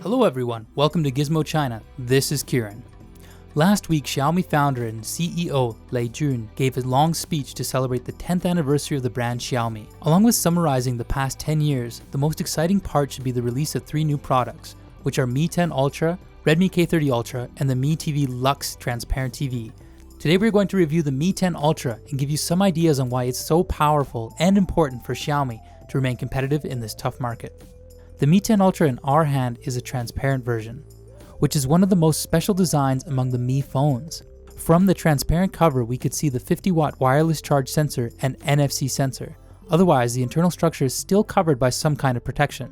Hello everyone, welcome to Gizmochina. This is Kieran. Last week, Xiaomi founder and CEO Lei Jun gave a long speech to celebrate the 10th anniversary of the brand Xiaomi. Along with summarizing the past 10 years, the most exciting part should be the release of 3 new products, which are Mi 10 Ultra, Redmi K30 Ultra, and the Mi TV Lux Transparent TV. Today we're going to review the Mi 10 Ultra and give you some ideas on why it's so powerful and important for Xiaomi to remain competitive in this tough market. The Mi 10 Ultra in our hand is a transparent version, which is one of the most special designs among the Mi phones. From the transparent cover, we could see the 50-watt wireless charge sensor and NFC sensor. Otherwise, the internal structure is still covered by some kind of protection.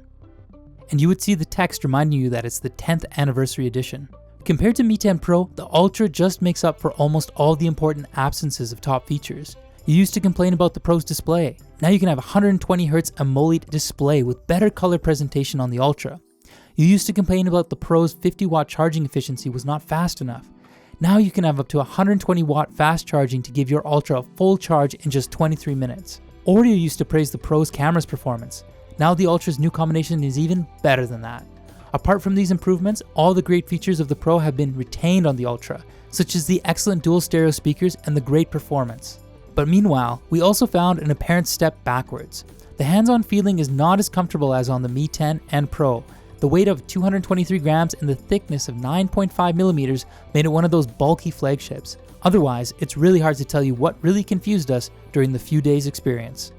And you would see the text reminding you that it's the 10th anniversary edition. Compared to Mi 10 Pro, the Ultra just makes up for almost all the important absences of top features. You used to complain about the Pro's display. Now you can have 120Hz AMOLED display with better color presentation on the Ultra. You used to complain about the Pro's 50-watt charging efficiency was not fast enough. Now you can have up to 120-watt fast charging to give your Ultra a full charge in just 23 minutes. Or you used to praise the Pro's camera's performance. Now the Ultra's new combination is even better than that. Apart from these improvements, all the great features of the Pro have been retained on the Ultra, such as the excellent dual stereo speakers and the great performance. But meanwhile, we also found an apparent step backwards. The hands-on feeling is not as comfortable as on the Mi 10 and Pro. The weight of 223 grams and the thickness of 9.5 millimeters made it one of those bulky flagships. Otherwise, it's really hard to tell you what really confused us during the few days experience.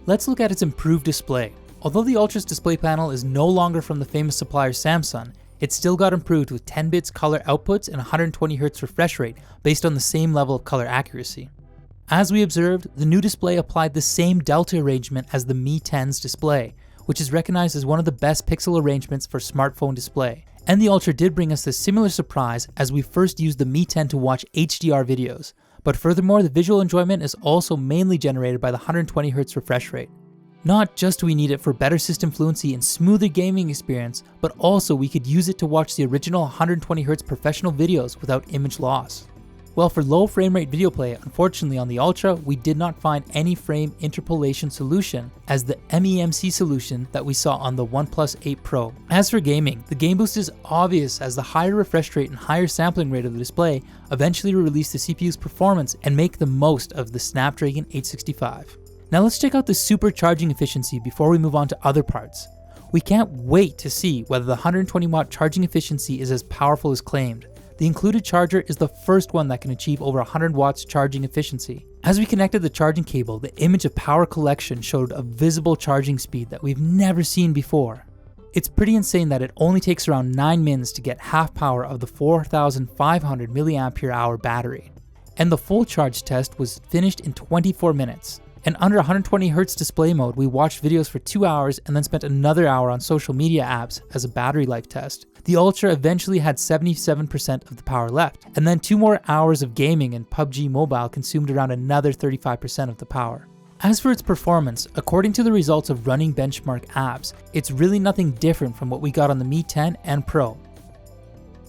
Let's look at its improved display. Although the Ultra's display panel is no longer from the famous supplier Samsung, it still got improved with 10 bits color outputs and 120Hz refresh rate based on the same level of color accuracy. As we observed, the new display applied the same delta arrangement as the Mi 10's display, which is recognized as one of the best pixel arrangements for smartphone display. And the Ultra did bring us a similar surprise as we first used the Mi 10 to watch HDR videos. But furthermore, the visual enjoyment is also mainly generated by the 120Hz refresh rate. Not just do we need it for better system fluency and smoother gaming experience, but also we could use it to watch the original 120Hz professional videos without image loss. Well, for low frame rate video play, unfortunately on the Ultra, we did not find any frame interpolation solution as the MEMC solution that we saw on the OnePlus 8 Pro. As for gaming, the game boost is obvious as the higher refresh rate and higher sampling rate of the display eventually release the CPU's performance and make the most of the Snapdragon 865. Now let's check out the supercharging efficiency before we move on to other parts. We can't wait to see whether the 120-watt charging efficiency is as powerful as claimed. The included charger is the first one that can achieve over 100 watts charging efficiency. As we connected the charging cable, the image of power collection showed a visible charging speed that we've never seen before. It's pretty insane that it only takes around 9 mins to get half power of the 4,500 mAh battery. And the full charge test was finished in 24 minutes. And under 120Hz display mode, we watched videos for 2 hours and then spent another hour on social media apps as a battery life test. The Ultra eventually had 77% of the power left, and then 2 more hours of gaming and PUBG Mobile consumed around another 35% of the power. As for its performance, according to the results of running benchmark apps, it's really nothing different from what we got on the Mi 10 and Pro.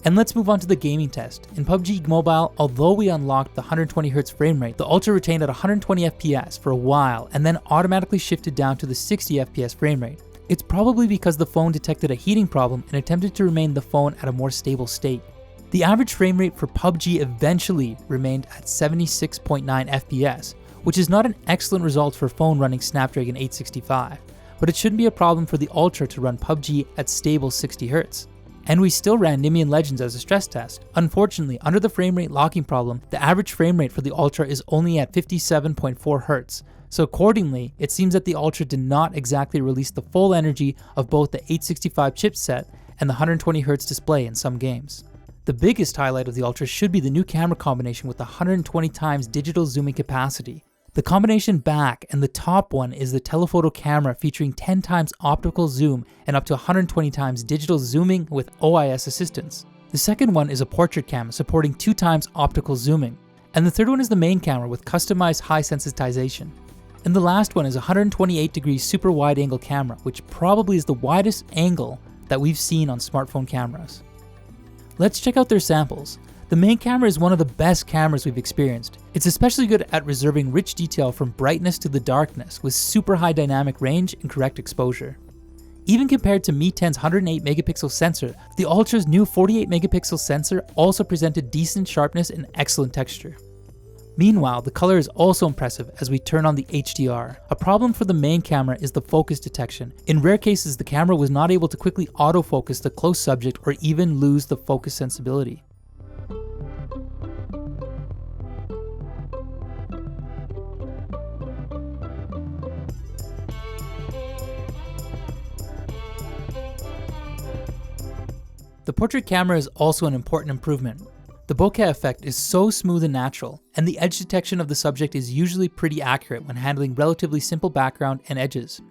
And let's move on to the gaming test. In PUBG Mobile, although we unlocked the 120Hz frame rate, the Ultra retained at 120 FPS for a while and then automatically shifted down to the 60 FPS frame rate. It's probably because the phone detected a heating problem and attempted to remain the phone at a more stable state. The average frame rate for PUBG eventually remained at 76.9 FPS, which is not an excellent result for a phone running Snapdragon 865, but it shouldn't be a problem for the Ultra to run PUBG at stable 60Hz. And we still ran Nimian Legends as a stress test. Unfortunately, under the frame rate locking problem, the average frame rate for the Ultra is only at 57.4 Hz. So accordingly, it seems that the Ultra did not exactly release the full energy of both the 865 chipset and the 120Hz display in some games. The biggest highlight of the Ultra should be the new camera combination with the 120 times digital zooming capacity. The combination back and the top one is the telephoto camera featuring 10 times optical zoom and up to 120 times digital zooming with OIS assistance. The second one is a portrait camera supporting 2 times optical zooming. And the third one is the main camera with customized high sensitization. And the last one is a 128 degree super wide angle camera, which probably is the widest angle that we've seen on smartphone cameras. Let's check out their samples. The main camera is one of the best cameras we've experienced. It's especially good at reserving rich detail from brightness to the darkness with super high dynamic range and correct exposure. Even compared to Mi 10's 108 megapixel sensor, the Ultra's new 48 megapixel sensor also presented decent sharpness and excellent texture. Meanwhile, the color is also impressive as we turn on the HDR. A problem for the main camera is the focus detection. In rare cases, the camera was not able to quickly autofocus the close subject or even lose the focus sensibility. The portrait camera is also an important improvement. The bokeh effect is so smooth and natural, and the edge detection of the subject is usually pretty accurate when handling relatively simple background and edges.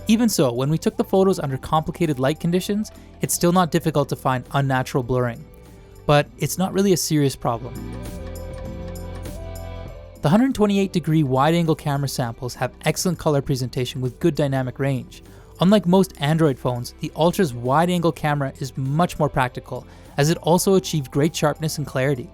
Even so, when we took the photos under complicated light conditions, it's still not difficult to find unnatural blurring. But it's not really a serious problem. The 128-degree wide-angle camera samples have excellent color presentation with good dynamic range. Unlike most Android phones, the Ultra's wide-angle camera is much more practical, as it also achieved great sharpness and clarity.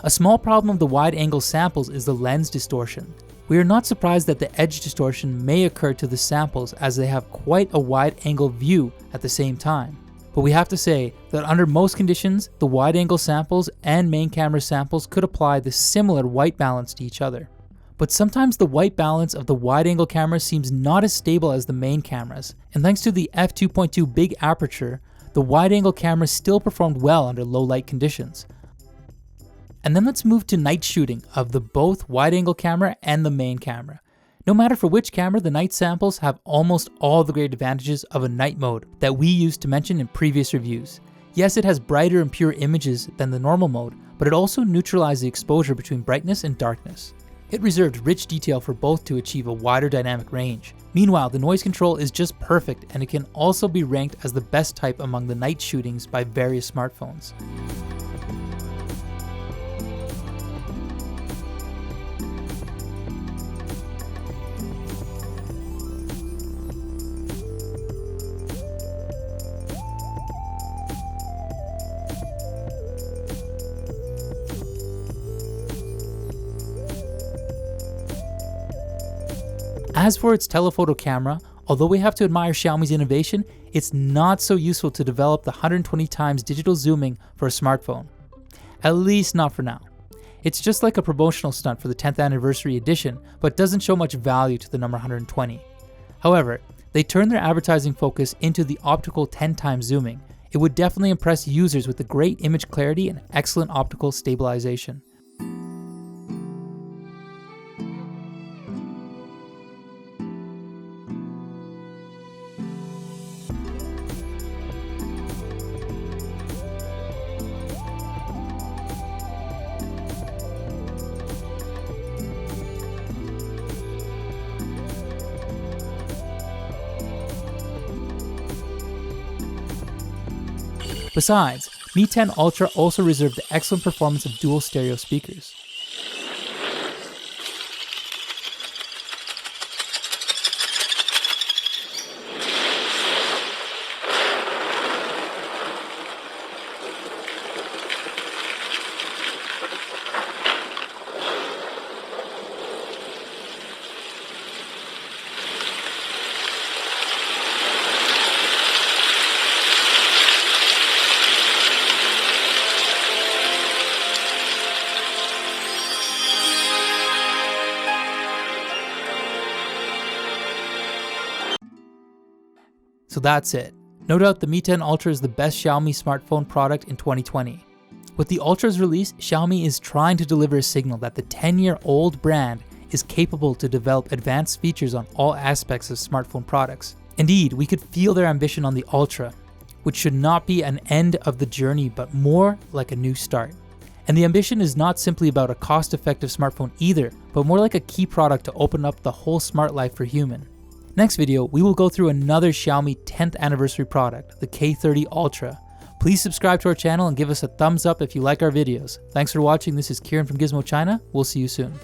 A small problem of the wide-angle samples is the lens distortion. We are not surprised that the edge distortion may occur to the samples as they have quite a wide-angle view at the same time. But we have to say that under most conditions, the wide-angle samples and main camera samples could apply the similar white balance to each other. But sometimes the white balance of the wide-angle camera seems not as stable as the main cameras, and thanks to the f2.2 big aperture, the wide-angle camera still performed well under low light conditions. And then let's move to night shooting of the both wide-angle camera and the main camera. No matter for which camera, the night samples have almost all the great advantages of a night mode that we used to mention in previous reviews. Yes, it has brighter and pure images than the normal mode, but it also neutralized the exposure between brightness and darkness. It reserved rich detail for both to achieve a wider dynamic range. Meanwhile, the noise control is just perfect, and it can also be ranked as the best type among the night shootings by various smartphones. As for its telephoto camera, although we have to admire Xiaomi's innovation, it's not so useful to develop the 120x digital zooming for a smartphone. At least not for now. It's just like a promotional stunt for the 10th anniversary edition, but doesn't show much value to the number 120. However, they turned their advertising focus into the optical 10x zooming. It would definitely impress users with the great image clarity and excellent optical stabilization. Besides, Mi 10 Ultra also reserved the excellent performance of dual stereo speakers. So that's it. No doubt the Mi 10 Ultra is the best Xiaomi smartphone product in 2020. With the Ultra's release, Xiaomi is trying to deliver a signal that the 10-year-old brand is capable to develop advanced features on all aspects of smartphone products. Indeed, we could feel their ambition on the Ultra, which should not be an end of the journey but more like a new start. And the ambition is not simply about a cost-effective smartphone either, but more like a key product to open up the whole smart life for human. Next video, we will go through another Xiaomi 10th anniversary product, the K30 Ultra. Please subscribe to our channel and give us a thumbs up if you like our videos. Thanks for watching. This is Kieran from Gizmochina. We'll see you soon.